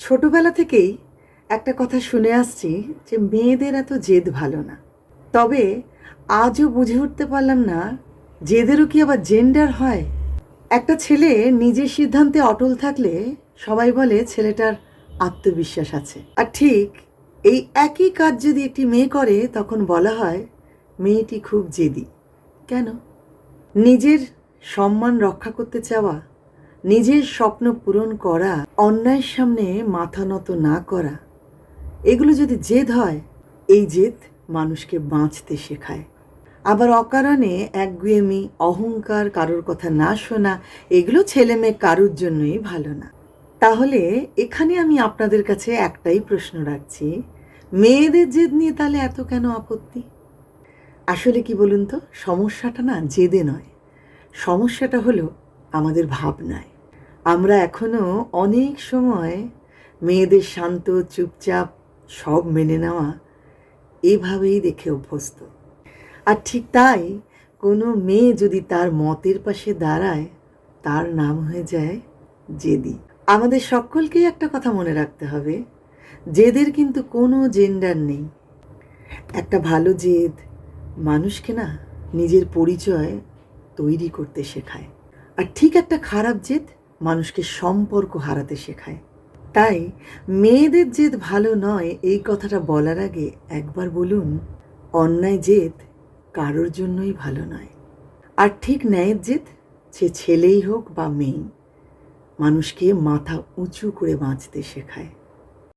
ছোটবেলা থেকেই একটা কথা শুনে আসছি যে মেয়েদের এত জেদ ভালো না। তবে আজও বুঝে উঠতে পারলাম না জেদেরও কি আবার জেন্ডার হয়। একটা ছেলে নিজের সিদ্ধান্তে অটল থাকলে সবাই বলে ছেলেটার আত্মবিশ্বাস আছে, আর ঠিক এই একই কাজ যদি একটি মেয়ে করে তখন বলা হয় মেয়েটি খুব জেদি। কেন? নিজের সম্মান রক্ষা করতে চাওয়া, নিজের স্বপ্ন পূরণ করা, অন্যায়ের সামনে মাথা নত না করা, এগুলো যদি জেদ হয়, এই জেদ মানুষকে বাঁচতে শেখায়। আবার অকারণে একগুয়েমি, অহংকার, কারোর কথা না শোনা, এগুলো ছেলে মেয়ে কারোর জন্যই ভালো না। তাহলে এখানে আমি আপনাদের কাছে একটাই প্রশ্ন রাখছি, মেয়েদের জেদ নিয়ে তাহলে এত কেন আপত্তি? আসলে কি বলুন তো, সমস্যাটা না জেদে নয়, সমস্যাটা হলো আমাদের ভাবনায়। আমরা এখনো অনেক সময় মেয়েদের শান্ত, চুপচাপ, সব মেনে নেওয়া এভাবেই দেখে অভ্যস্ত। আর ঠিক তাই কোনো মেয়ে যদি তার মতের পাশে দাঁড়ায়, তার নাম হয়ে যায় জেদি। আমাদের সকলকেই একটা কথা মনে রাখতে হবে, জেদের কিন্তু কোনো জেন্ডার নেই। একটা ভালো জেদ মানুষকে না নিজের পরিচয় তৈরি করতে শেখায়, আর ঠিক একটা খারাপ জেদ মানুষকে সম্পর্ক হারাতে শেখায়। তাই মেয়েদের জেদ ভালো নয় এই কথাটা বলার আগে একবার বলুন, অন্যায় জেদ কারোর জন্যই ভালো নয়। আর ঠিক ন্যায়ের জেদ, সে ছেলেই হোক বা মেয়ে, মানুষকে মাথা উঁচু করে বাঁচতে শেখায়।